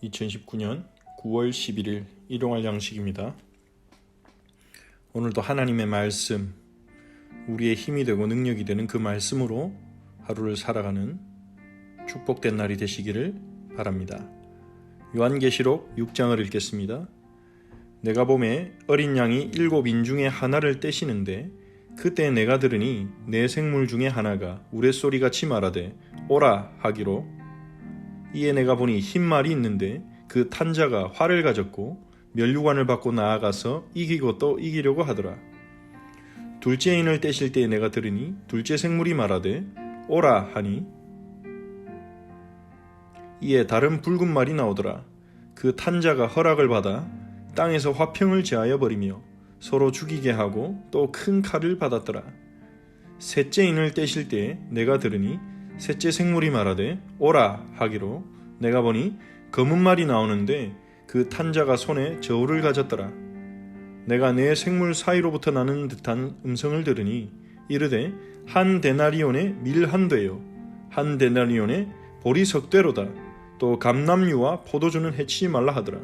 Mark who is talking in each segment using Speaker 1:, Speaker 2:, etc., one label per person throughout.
Speaker 1: 2019년 9월 11일 일용할 양식입니다. 오늘도 하나님의 말씀, 우리의 힘이 되고 능력이 되는 그 말씀으로 하루를 살아가는 축복된 날이 되시기를 바랍니다. 요한계시록 6장을 읽겠습니다. 내가 보매 어린 양이 7인 중에 하나를 떼시는데 그때 내가 들으니 내 생물 중에 하나가 우레소리같이 말하되 오라 하기로, 이에 내가 보니 흰 말이 있는데 그 탄자가 활을 가졌고 면류관을 받고 나아가서 이기고 또 이기려고 하더라. 둘째 인을 떼실 때에 내가 들으니 둘째 생물이 말하되 오라 하니, 이에 다른 붉은 말이 나오더라. 그 탄자가 허락을 받아 땅에서 화평을 제하여 버리며 서로 죽이게 하고 또 큰 칼을 받았더라. 셋째 인을 떼실 때에 내가 들으니 셋째 생물이 말하되 오라 하기로, 내가 보니 검은 말이 나오는데 그 탄자가 손에 저울을 가졌더라. 내가 내 생물 사이로부터 나는 듯한 음성을 들으니 이르되 한 데나리온에 밀 한 되요 한 데나리온에 보리 석 되로다. 또 감람류와 포도주는 해치지 말라 하더라.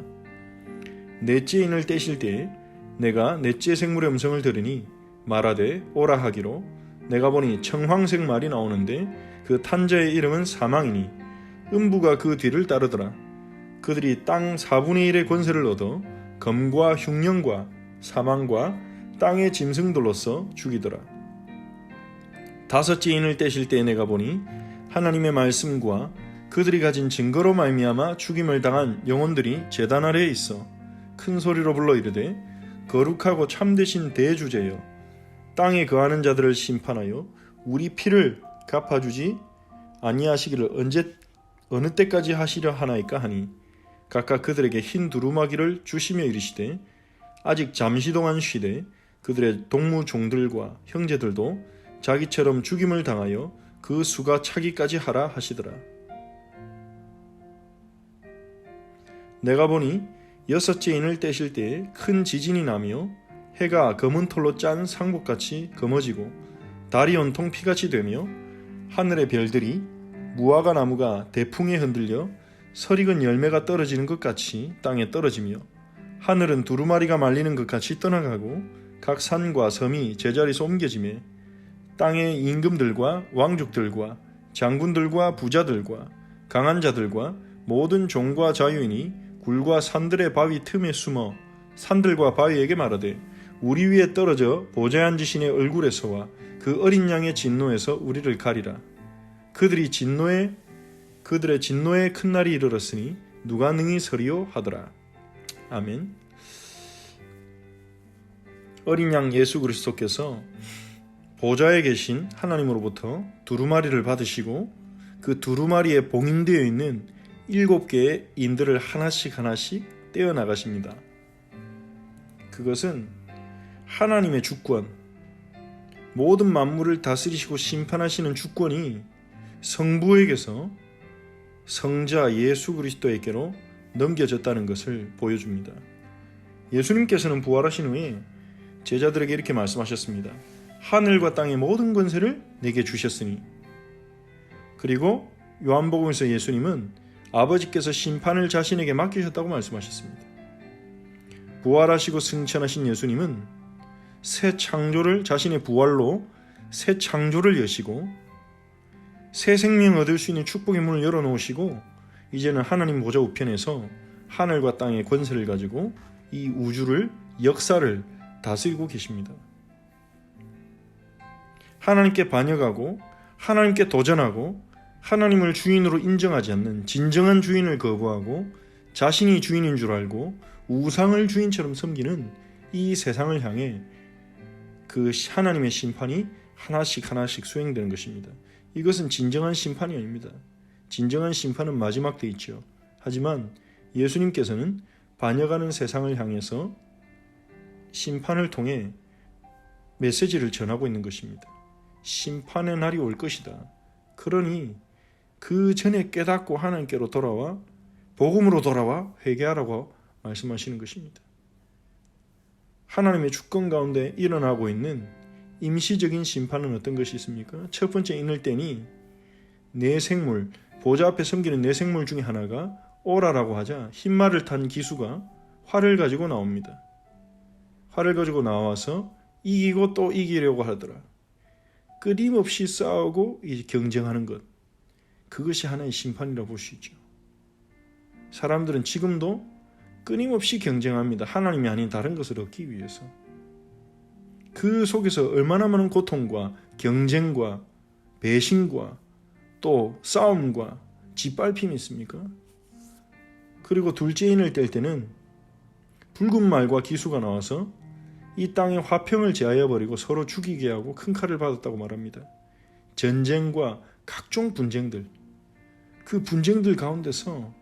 Speaker 1: 넷째 인을 떼실 때에 내가 넷째 생물의 음성을 들으니 말하되 오라 하기로, 내가 보니 청황색 말이 나오는데 그 탄자의 이름은 사망이니 음부가 그 뒤를 따르더라. 그들이 땅 4분의 1의 권세를 얻어 검과 흉령과 사망과 땅의 짐승들로서 죽이더라. 다섯째 인을 떼실 때에 내가 보니 하나님의 말씀과 그들이 가진 증거로 말미암아 죽임을 당한 영혼들이 제단 아래에 있어 큰 소리로 불러 이르되 거룩하고 참되신 대주제여, 땅에 거하는 자들을 심판하여 우리 피를 갚아주지 아니하시기를 어느 때까지 하시려 하나이까 하니, 각각 그들에게 흰 두루마기를 주시며 이르시되 아직 잠시 동안 쉬되 그들의 동무 종들과 형제들도 자기처럼 죽임을 당하여 그 수가 차기까지 하라 하시더라. 내가 보니 여섯째 인을 떼실 때에 큰 지진이 나며 해가 검은 털로 짠 상복같이 검어지고 달이 온통 피같이 되며 하늘의 별들이 무화과 나무가 대풍에 흔들려 설익은 열매가 떨어지는 것 같이 땅에 떨어지며 하늘은 두루마리가 말리는 것 같이 떠나가고 각 산과 섬이 제자리에서 옮겨지며 땅의 임금들과 왕족들과 장군들과 부자들과 강한 자들과 모든 종과 자유인이 굴과 산들의 바위 틈에 숨어 산들과 바위에게 말하되 우리 위에 떨어져 보좌에 앉으신 의 얼굴에서와 그 어린 양의 진노에서 우리를 가리라. 그들의 진노에 큰 날이 이르렀으니 누가 능히 서리요 하더라. 아멘. 어린 양 예수 그리스도께서 보좌에 계신 하나님으로부터 두루마리를 받으시고 그 두루마리에 봉인되어 있는 7개의 인들을 하나씩 떼어 나가십니다. 그것은 하나님의 주권, 모든 만물을 다스리시고 심판하시는 주권이 성부에게서 성자 예수 그리스도에게로 넘겨졌다는 것을 보여줍니다. 예수님께서는 부활하신 후에 제자들에게 이렇게 말씀하셨습니다. 하늘과 땅의 모든 권세를 내게 주셨으니. 그리고 요한복음에서 예수님은 아버지께서 심판을 자신에게 맡기셨다고 말씀하셨습니다. 부활하시고 승천하신 예수님은 새 창조를 자신의 부활로 새 창조를 여시고 새 생명 얻을 수 있는 축복의 문을 열어놓으시고 이제는 하나님 보좌 우편에서 하늘과 땅의 권세를 가지고 이 우주를, 역사를 다스리고 계십니다. 하나님께 반역하고 하나님께 도전하고 하나님을 주인으로 인정하지 않는 진정한 주인을 거부하고 자신이 주인인 줄 알고 우상을 주인처럼 섬기는 이 세상을 향해 그 하나님의 심판이 하나씩 수행되는 것입니다. 이것은 진정한 심판이 아닙니다. 진정한 심판은 마지막 때 있죠. 하지만 예수님께서는 반역하는 세상을 향해서 심판을 통해 메시지를 전하고 있는 것입니다. 심판의 날이 올 것이다. 그러니 그 전에 깨닫고 하나님께로 돌아와 복음으로 돌아와 회개하라고 말씀하시는 것입니다. 하나님의 주권 가운데 일어나고 있는 임시적인 심판은 어떤 것이 있습니까? 첫 번째 인을 떼니 내 생물, 보좌 앞에 섬기는 내 생물 중에 하나가 오라라고 하자 흰말을 탄 기수가 활을 가지고 나옵니다. 활을 가지고 나와서 이기고 또 이기려고 하더라. 끊임없이 싸우고 경쟁하는 것, 그것이 하나의 심판이라고 볼 수 있죠. 사람들은 지금도 끊임없이 경쟁합니다. 하나님이 아닌 다른 것을 얻기 위해서. 그 속에서 얼마나 많은 고통과 경쟁과 배신과 또 싸움과 짓밟힘이 있습니까? 그리고 둘째 인을 뗄 때는 붉은 말과 기수가 나와서 이 땅의 화평을 제하여 버리고 서로 죽이게 하고 큰 칼을 받았다고 말합니다. 전쟁과 각종 분쟁들, 그 분쟁들 가운데서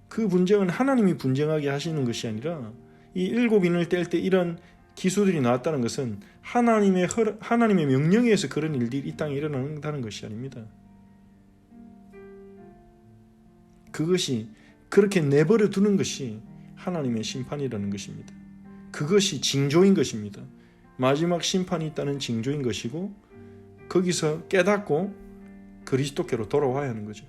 Speaker 1: 그 분쟁은 하나님이 분쟁하게 하시는 것이 아니라 이 일곱 인을 뗄 때 이런 기수들이 나왔다는 것은 하나님의 명령에 의해서 그런 일들이 이 땅에 일어난다는 것이 아닙니다. 그것이 그렇게 내버려 두는 것이 하나님의 심판이라는 것입니다. 그것이 징조인 것입니다. 마지막 심판이 있다는 징조인 것이고 거기서 깨닫고 그리스도께로 돌아와야 하는 거죠.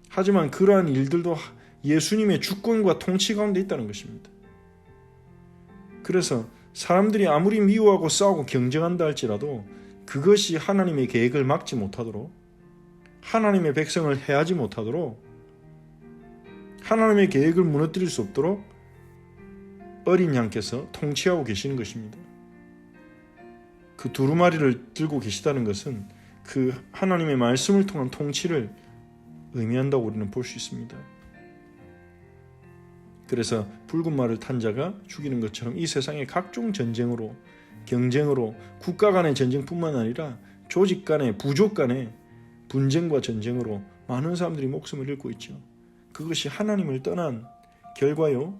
Speaker 1: 하지만 그러한 일들도 예수님의 주권과 통치 가운데 있다는 것입니다. 그래서 사람들이 아무리 미워하고 싸우고 경쟁한다 할지라도 그것이 하나님의 계획을 막지 못하도록, 하나님의 백성을 해하지 못하도록, 하나님의 계획을 무너뜨릴 수 없도록 어린 양께서 통치하고 계시는 것입니다. 그 두루마리를 들고 계시다는 것은 그 하나님의 말씀을 통한 통치를 의미한다고 우리는 볼 수 있습니다. 그래서 붉은 말을 탄 자가 죽이는 것처럼 이 세상의 각종 전쟁으로, 경쟁으로, 국가 간의 전쟁뿐만 아니라 조직 간의, 부족 간의 분쟁과 전쟁으로 많은 사람들이 목숨을 잃고 있죠. 그것이 하나님을 떠난 결과요,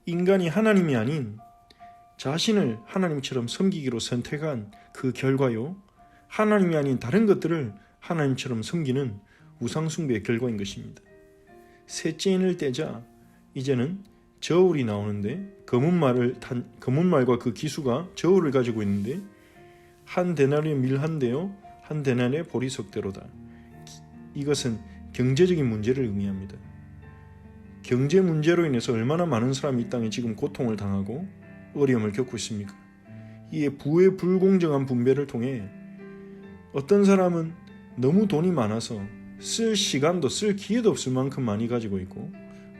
Speaker 1: 인간이 하나님이 아닌 자신을 하나님처럼 섬기기로 선택한 그 결과요, 하나님이 아닌 다른 것들을 하나님처럼 섬기는 우상숭배의 결과인 것입니다. 셋째 인을 떼자 이제는 저울이 나오는데 검은 말과 그 기수가 저울을 가지고 있는데 한 데나리의 밀 한 대요 한 데나리의 보리석대로다. 이것은 경제적인 문제를 의미합니다. 경제 문제로 인해서 얼마나 많은 사람이 이 땅에 지금 고통을 당하고 어려움을 겪고 있습니까? 이에 부의 불공정한 분배를 통해 어떤 사람은 너무 돈이 많아서 쓸 시간도 쓸 기회도 없을 만큼 많이 가지고 있고,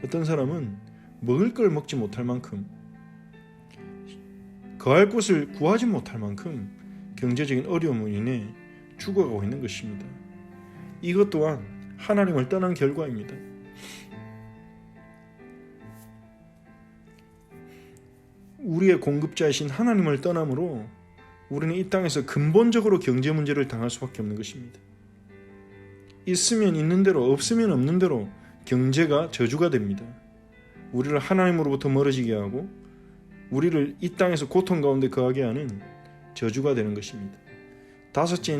Speaker 1: 어떤 사람은 먹을 걸 먹지 못할 만큼, 거할 곳을 구하지 못할 만큼 경제적인 어려움으로 인해 죽어가고 있는 것입니다. 이것 또한 하나님을 떠난 결과입니다. 우리의 공급자이신 하나님을 떠남으로 우리는 이 땅에서 근본적으로 경제 문제를 당할 수밖에 없는 것입니다. 있으면 있는 대로, 없으면 없는 대로 경제가 저주가 됩니다. 우리를 하나님으로부터 멀어지게 하고 우리를 이 땅에서 고통 가운데 거하게 하는 저주가 되는 것입니다. 넷째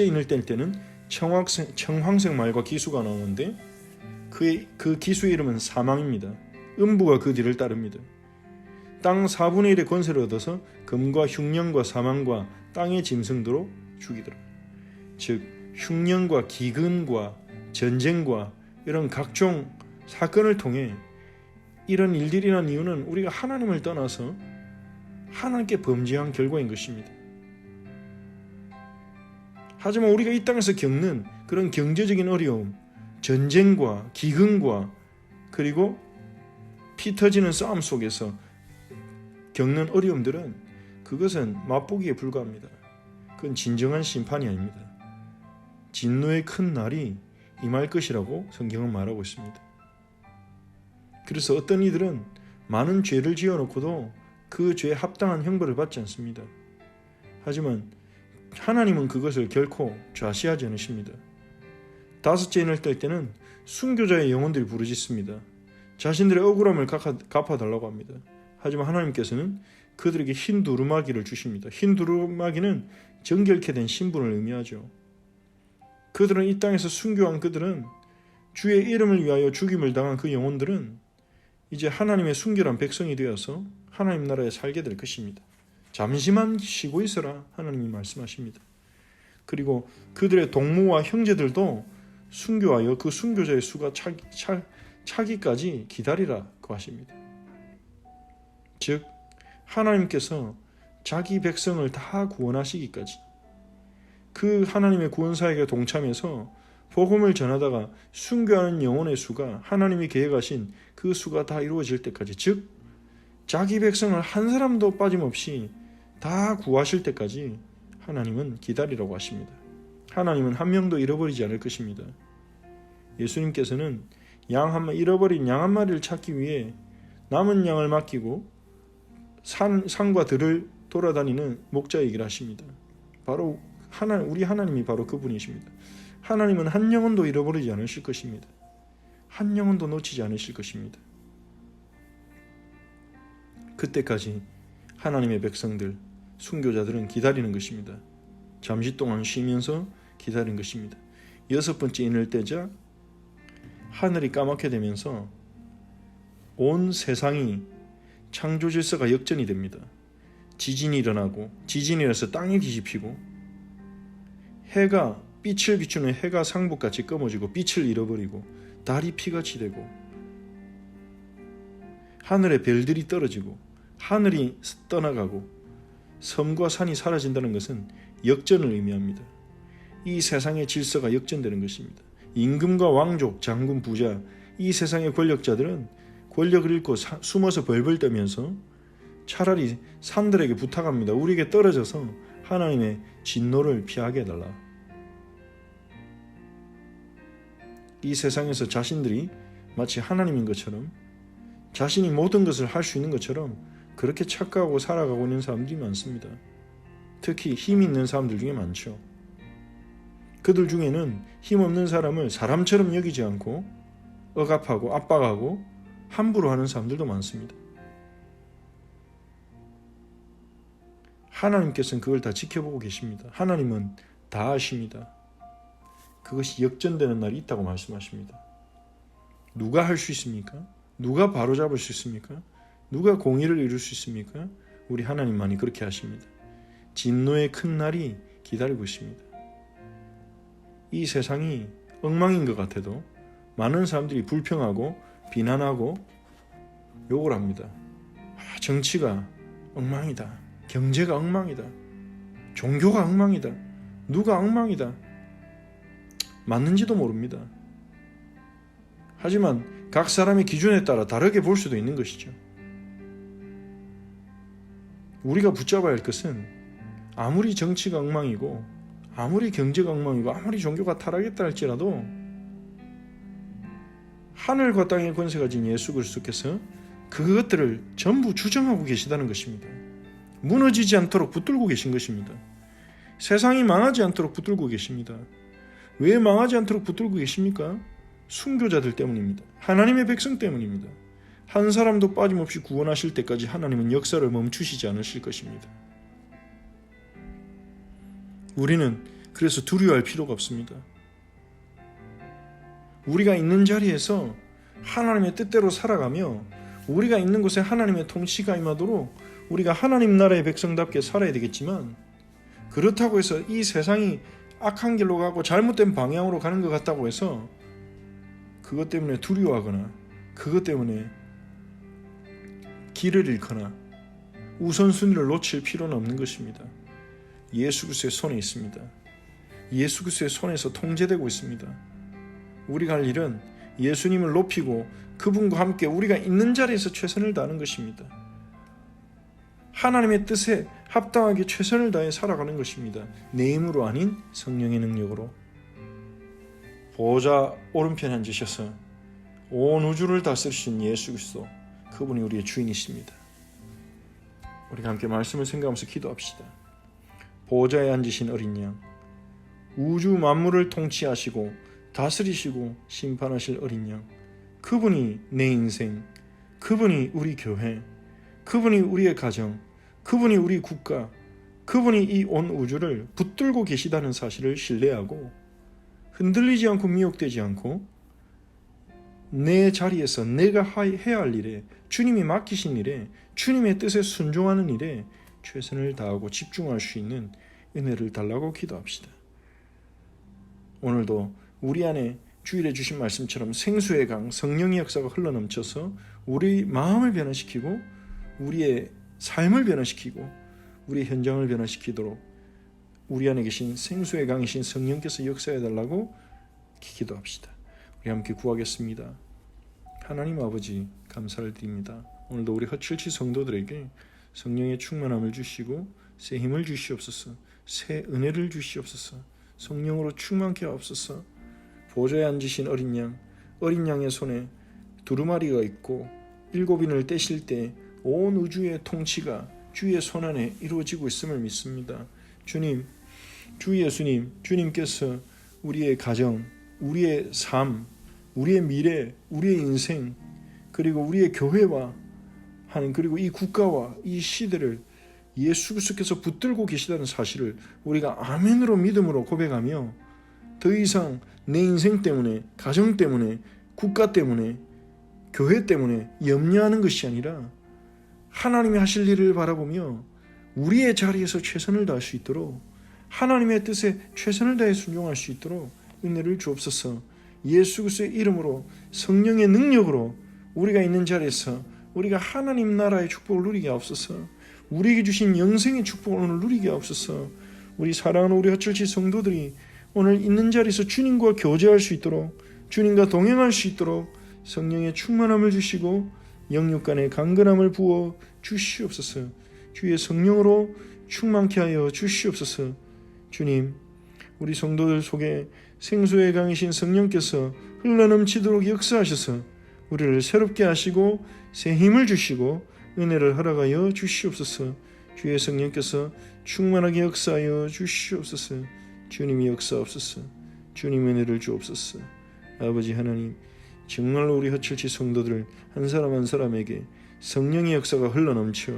Speaker 1: 인을 뗄 때는 청황색 말과 기수가 나오는데 그 기수의 이름은 사망입니다. 음부가 그 뒤를 따릅니다. 땅 4분의 1의 권세를 얻어서 금과 흉년과 사망과 땅의 짐승도로 죽이더라. 즉 흉년과 기근과 전쟁과 이런 각종 사건을 통해 이런 일들이 일어난 이유는 우리가 하나님을 떠나서 하나님께 범죄한 결과인 것입니다. 하지만 우리가 이 땅에서 겪는 그런 경제적인 어려움, 전쟁과 기근과 그리고 피 터지는 싸움 속에서 겪는 어려움들은 그것은 맛보기에 불과합니다. 그건 진정한 심판이 아닙니다. 진노의 큰 날이 임할 것이라고 성경은 말하고 있습니다. 그래서 어떤 이들은 많은 죄를 지어놓고도 그 죄에 합당한 형벌을 받지 않습니다. 하지만 하나님은 그것을 결코 좌시하지 않으십니다. 다섯째 인을 뗄 때는 순교자의 영혼들이 부르짖습니다. 자신들의 억울함을 갚아달라고 합니다. 하지만 하나님께서는 그들에게 흰 두루마기를 주십니다. 흰 두루마기는 정결케 된 신분을 의미하죠. 그들은 이 땅에서 순교한 그들은, 주의 이름을 위하여 죽임을 당한 그 영혼들은 이제 하나님의 순결한 백성이 되어서 하나님 나라에 살게 될 것입니다. 잠시만 쉬고 있어라 하나님이 말씀하십니다. 그리고 그들의 동무와 형제들도 순교하여 그 순교자의 수가 차기까지 기다리라고 하십니다. 즉 하나님께서 자기 백성을 다 구원하시기까지 그 하나님의 구원사역에 동참해서 복음을 전하다가 순교하는 영혼의 수가 하나님이 계획하신 그 수가 다 이루어질 때까지, 즉 자기 백성을 한 사람도 빠짐없이 다 구하실 때까지 하나님은 기다리라고 하십니다. 하나님은 한 명도 잃어버리지 않을 것입니다. 예수님께서는 잃어버린 양 한 마리를 찾기 위해 남은 양을 맡기고 산과 들을 돌아다니는 목자이기를 하십니다. 바로 우리 하나님이 바로 그분이십니다. 하나님은 한 영혼도 잃어버리지 않으실 것입니다. 한 영혼도 놓치지 않으실 것입니다. 그때까지 하나님의 백성들, 순교자들은 기다리는 것입니다. 잠시 동안 쉬면서 기다리는 것입니다. 6번째 인을 떼자 하늘이 까맣게 되면서 온 세상이 창조 질서가 역전이 됩니다. 지진이 일어나고, 지진이 일어나서 땅이 뒤집히고, 해가 빛을 비추는 해가 상북같이 검어지고 빛을 잃어버리고, 달이 피같이 되고, 하늘에 별들이 떨어지고, 하늘이 떠나가고, 섬과 산이 사라진다는 것은 역전을 의미합니다. 이 세상의 질서가 역전되는 것입니다. 임금과 왕족, 장군, 부자, 이 세상의 권력자들은 권력을 잃고 숨어서 벌벌 떠면서 차라리 산들에게 부탁합니다. 우리에게 떨어져서 하나님의 진노를 피하게 해달라. 이 세상에서 자신들이 마치 하나님인 것처럼, 자신이 모든 것을 할 수 있는 것처럼 그렇게 착각하고 살아가고 있는 사람들이 많습니다. 특히 힘 있는 사람들 중에 많죠. 그들 중에는 힘없는 사람을 사람처럼 여기지 않고 억압하고 압박하고 함부로 하는 사람들도 많습니다. 하나님께서는 그걸 다 지켜보고 계십니다. 하나님은 다 아십니다. 그것이 역전되는 날이 있다고 말씀하십니다. 누가 할 수 있습니까? 누가 바로잡을 수 있습니까? 누가 공의를 이룰 수 있습니까? 우리 하나님만이 그렇게 하십니다. 진노의 큰 날이 기다리고 있습니다. 이 세상이 엉망인 것 같아도 많은 사람들이 불평하고 비난하고 욕을 합니다. 정치가 엉망이다. 경제가 엉망이다. 종교가 엉망이다. 누가 엉망이다. 맞는지도 모릅니다. 하지만 각 사람의 기준에 따라 다르게 볼 수도 있는 것이죠. 우리가 붙잡아야 할 것은 아무리 정치가 엉망이고 아무리 경제가 엉망이고 아무리 종교가 타락했다 할지라도 하늘과 땅의 권세가 진 예수 그리스도께서 그것들을 전부 주정하고 계시다는 것입니다. 무너지지 않도록 붙들고 계신 것입니다. 세상이 망하지 않도록 붙들고 계십니다. 왜 망하지 않도록 붙들고 계십니까? 순교자들 때문입니다. 하나님의 백성 때문입니다. 한 사람도 빠짐없이 구원하실 때까지 하나님은 역사를 멈추시지 않으실 것입니다. 우리는 그래서 두려워할 필요가 없습니다. 우리가 있는 자리에서 하나님의 뜻대로 살아가며 우리가 있는 곳에 하나님의 통치가 임하도록 우리가 하나님 나라의 백성답게 살아야 되겠지만, 그렇다고 해서 이 세상이 악한 길로 가고 잘못된 방향으로 가는 것 같다고 해서 그것 때문에 두려워하거나 그것 때문에 길을 잃거나 우선순위를 놓칠 필요는 없는 것입니다. 예수 그리스도의 손에 있습니다. 예수 그리스도의 손에서 통제되고 있습니다. 우리가 할 일은 예수님을 높이고 그분과 함께 우리가 있는 자리에서 최선을 다하는 것입니다. 하나님의 뜻에 합당하게 최선을 다해 살아가는 것입니다. 내 힘으로 아닌 성령의 능력으로. 보좌 오른편에 앉으셔서 온 우주를 다스리신 예수 그리스도, 그분이 우리의 주인이십니다. 우리가 함께 말씀을 생각하면서 기도합시다. 보좌에 앉으신 어린 양, 우주 만물을 통치하시고 다스리시고 심판하실 어린 양, 그분이 내 인생, 그분이 우리 교회, 그분이 우리의 가정, 그분이 우리 국가, 그분이 이 온 우주를 붙들고 계시다는 사실을 신뢰하고 흔들리지 않고 미혹되지 않고 내 자리에서 내가 해야 할 일에, 주님이 맡기신 일에, 주님의 뜻에 순종하는 일에 최선을 다하고 집중할 수 있는 은혜를 달라고 기도합시다. 오늘도 우리 안에 주일에 주신 말씀처럼 생수의 강 성령의 역사가 흘러넘쳐서 우리 마음을 변화시키고 우리의 삶을 변화시키고 우리의 현장을 변화시키도록 우리 안에 계신 생수의 강이신 성령께서 역사해달라고 기도합시다. 우리 함께 구하겠습니다. 하나님 아버지 감사를 드립니다. 오늘도 우리 허칠치 성도들에게 성령의 충만함을 주시고 새 힘을 주시옵소서. 새 은혜를 주시옵소서. 성령으로 충만케 하옵소서. 보좌에 앉으신 어린 양의 손에 두루마리가 있고 7인을 떼실 때 온 우주의 통치가 주의 손안에 이루어지고 있음을 믿습니다. 주님, 주 예수님, 주님께서 우리의 가정, 우리의 삶, 우리의 미래, 우리의 인생, 그리고 우리의 교회와 하는 그리고 이 국가와 이 시대를 예수 그리스도께서 붙들고 계시다는 사실을 우리가 아멘으로 믿음으로 고백하며 더 이상 내 인생 때문에, 가정 때문에, 국가 때문에, 교회 때문에 염려하는 것이 아니라 하나님이 하실 일을 바라보며 우리의 자리에서 최선을 다할 수 있도록 하나님의 뜻에 최선을 다해 순종할 수 있도록 은혜를 주옵소서. 예수 그리스도의 이름으로 성령의 능력으로 우리가 있는 자리에서 우리가 하나님 나라의 축복을 누리게 하옵소서. 우리에게 주신 영생의 축복을 오늘 누리게 하옵소서. 우리 사랑하는 우리 허철치 성도들이 오늘 있는 자리에서 주님과 교제할 수 있도록 주님과 동행할 수 있도록 성령의 충만함을 주시고 영육 간의 강건함을 부어 주시옵소서. 주의 성령으로 충만케 하여 주시옵소서. 주님, 우리 성도들 속에 생수의 강이신 성령께서 흘러넘치도록 역사하셔서 우리를 새롭게 하시고 새 힘을 주시고 은혜를 허락하여 주시옵소서. 주의 성령께서 충만하게 역사하여 주시옵소서. 주님이 역사옵소서. 주님 은혜를 주옵소서. 아버지 하나님, 정말로 우리 허철치 성도들 한 사람 한 사람에게 성령의 역사가 흘러넘쳐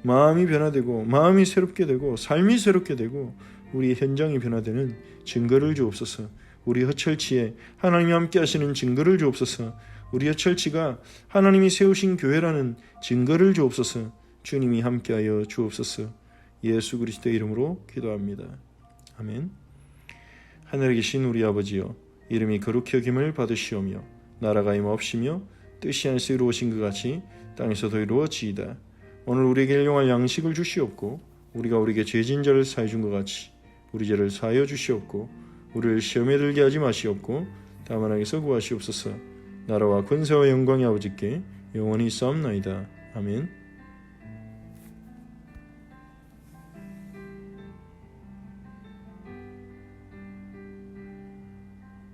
Speaker 1: 마음이 변화되고 마음이 새롭게 되고 삶이 새롭게 되고 우리의 현장이 변화되는 증거를 주옵소서. 우리 허철치에 하나님이 함께 하시는 증거를 주옵소서. 우리 허철치가 하나님이 세우신 교회라는 증거를 주옵소서. 주님이 함께하여 주옵소서. 예수 그리스도의 이름으로 기도합니다. 아멘. 하늘에 계신 우리 아버지여, 이름이 거룩히 여김을 받으시오며 나라가 임하옵시며 뜻이 하늘에서 이루어진 것 같이 땅에서도 이루어지이다. 오늘 우리에게 일용할 양식을 주시옵고 우리가 우리에게 죄진 자를 사해 준 것 같이 우리 죄를 사하여 주시옵고 우리를 시험에 들게 하지 마시옵고 다만 악에서 구하시옵소서. 나라와 권세와 영광이 아버지께 영원히 있사옵나이다. 아멘.